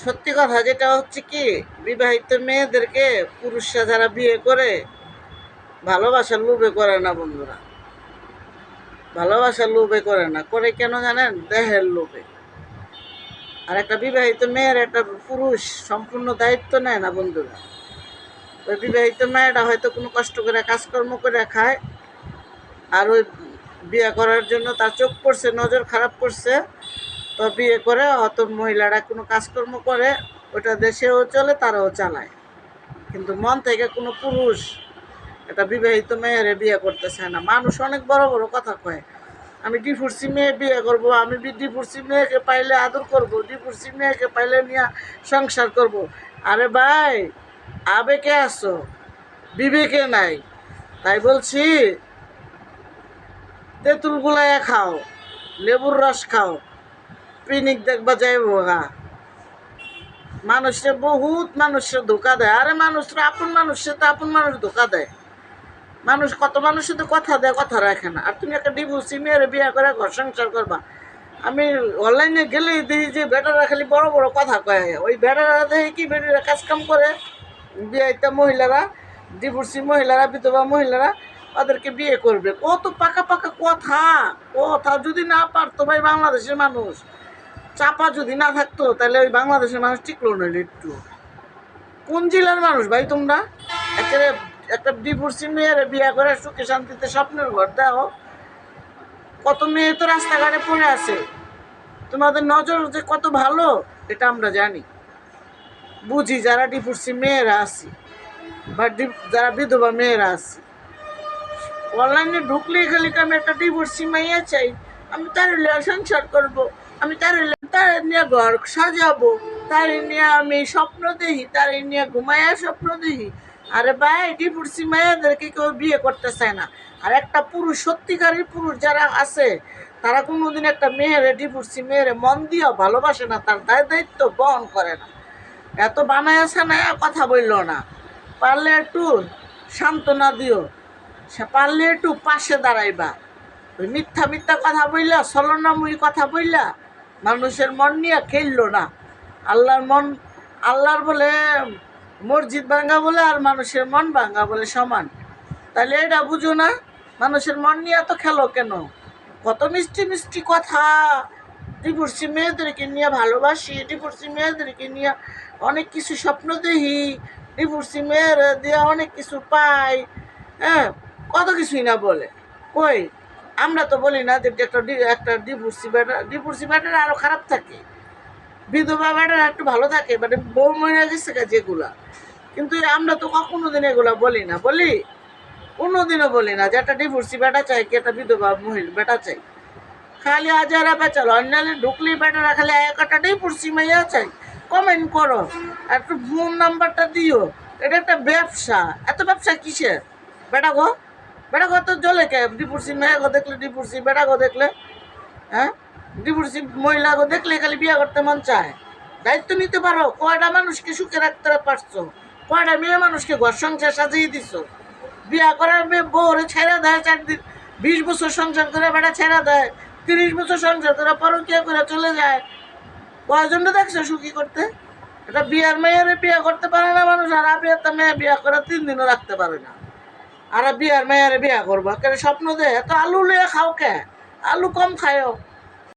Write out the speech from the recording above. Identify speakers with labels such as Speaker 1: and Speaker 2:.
Speaker 1: সত্যি কথা যেটা হচ্ছে কি, বিবাহিত মেয়েদেরকে পুরুষরা যারা বিয়ে করে ভালোবাসার লোভে করে না বন্ধুরা, ভালোবাসার লোভে করে না, করে কেন জানেন? দেহের লোভে। আর একটা বিবাহিত মেয়ের একটা পুরুষ সম্পূর্ণ দায়িত্ব নেয় না বন্ধুরা। ওই বিবাহিত মেয়েটা হয়তো কোনো কষ্ট করে কাজকর্ম করে খায়, আর ওই বিয়ে করার জন্য তার চোখ পড়ছে, নজর খারাপ করছে, তো বিয়ে করে অত মহিলারা কোনো কাজকর্ম করে, ওটা দেশেও চলে, তারাও চালায়। কিন্তু মন থেকে কোনো পুরুষ একটা বিবাহিত মেয়েরে বিয়ে করতে চায় না। মানুষ অনেক বড় বড় কথা কয়, আমি ডিভোর্সি মেয়ে বিয়ে করব, আমি ডিভোর্সি মেয়েকে পাইলে আদর করব, ডিভোর্সি মেয়েকে পাইলে নিয়ে সংসার করব। আরে ভাই, আবেগে আসো, বিবেকে নাই। তাই বলছি, তেঁতুল গুলাইয়া খাও, লেবুর রস খাও, পিনিক দেখবা যাইব গা। মানুষে বহুত মানুষের ধোকা দেয়। আরে মানুষরা আপন মানুষের তো আপন মানুষ ধোকা দেয়। মানুষ কত মানুষের তো কথা দেয়, কথা রাখে না। আর তুমি একটা ডিভোর্সি মেয়ের বিয়ে করে ঘর সংসার করবা। আমি অনলাইনে গেলেই দেখি যে বেটারা খালি বড় বড় কথা কয়। ওই বেটারা দেখি কি বেটারা কাজকাম করে, বিয়েটা মহিলারা, ডিভোর্সি মহিলারা, বিধবা মহিলারা ওদেরকে বিয়ে করবে। কত পাকা পাকা কথা, কথা যদি না পারতো ভাই বাংলাদেশের মানুষ, চাপা যদি না থাকতো, তাহলে ওই বাংলাদেশের মানুষ টিকলো না একটু। কোন জেলার মানুষ ভাই তোমরা? একেবারে একটা ডিভোর্সি মেয়ের বিয়ে করে সুখে শান্তিতে স্বপ্নের ঘর দাও। কত মেয়ে তো রাস্তাঘাটে পড়ে আছে। তোমাদের নজর যে কত ভালো এটা আমরা জানি, বুঝি। যারা ডিভোর্সি মেয়েরা আছি বা যারা বিধবা মেয়েরা আছি, অনলাইনে ঢুকলেই খালি আমি একটা ডিভোর্সি মাইয়া চাই, আমি তার সংসার করব, আমি তার নিয়ে ঘর সাজাবো, তার নিয়ে আমি স্বপ্ন দেখি, তার নিয়ে ঘুমাইয়া স্বপ্ন দেখি। আরে ভাই, ডিভোর্সি মায়েদেরকে কেউ বিয়ে করতে চায় না। আর একটা পুরুষ, সত্যিকারের পুরুষ যারা আছে, তারা কোনোদিন একটা মেয়েরে, ডিভোর্সি মেয়েরে মন দিয়েও ভালোবাসে না, তার দায়িত্ব বহন করে না। এত বানায় সানায় কথা বললো না, পারলে একটু সান্ত্বনা দিও, সে পারলে একটু পাশে দাঁড়াইবা। ওই মিথ্যা মিথ্যা কথা বললা, ছলনাময়ী কথা বললা মানুষের মন নিয়ে খেললো না। আল্লাহর বলে মসজিদ ভাঙ্গা বলে আর মানুষের মন ভাঙ্গা বলে সমান। তাহলে এটা বুঝো না, মানুষের মন নিয়ে এত খেলো কেন? কত মিষ্টি মিষ্টি কথা। ডিভোর্সি মেয়েদেরকে নিয়ে ভালোবাসি, ডিভোর্সি মেয়েদেরকে নিয়ে অনেক কিছু স্বপ্ন দেখি, ডিভোর্সি মেয়ের দিয়ে অনেক কিছু পাই। হ্যাঁ, কত কিছুই না বলে। কই, আমরা তো বলি না যে একটা ডিভোর্সি ব্যাটার আরও খারাপ থাকে, বিধবা ব্যাটার একটু ভালো থাকে, মানে বউ মরে গেছে যেগুলা। কিন্তু আমরা তো কখনো দিন এগুলা বলি না, বলি? কোনোদিনও বলি না যে একটা ডিভোর্সি বেটা চাই কি একটা বিধবা মহিলা বেটা চাই। খালি হাজারা বেচাল অন্যান্য ঢুকলি বেটারা খালি একটা ডিভোর্সি মাইয়া চাই। কমেন্ট করো, একটু ফোন নাম্বারটা দিও। এটা একটা ব্যবসা। এত ব্যবসা কিসের? বেটা গো, বেটা গো তো জলে কে? ডিভোর্সি মেয়ে গো দেখলে, ডিভোর্সি বেটা গো দেখলে, হ্যাঁ, ডিভোর্সি মহিলা গো দেখলে খালি বিয়ে করতে মন চায়। দায়িত্ব নিতে পারো? কয়টা মানুষকে সুখে রাখতে পারছো? কয়টা মেয়ে মানুষকে ঘর সংসার সাজিয়ে দিছো? বিয়া করার মেয়ে বউরে ছেড়ে দেয় 4 দিন, 20 বছর সংসার করে বেটা ছেড়ে দেয়, 30 বছর সংসার করে পরকিয়া করে চলে যায়। কয়জনটা দেখছো সুখী করতে? এটা বিয়ার মেয়েরে বিয়া করতে পারে না মানুষ, আর বিয়ার মেয়ে বিয়া করে 3 দিনও রাখতে পারে না। আর বিয়ার মেয়েরে বিয়া করবো কেন? স্বপ্ন দে, এত আলু লিয়ে খাও কে? আলু কম খায়ও।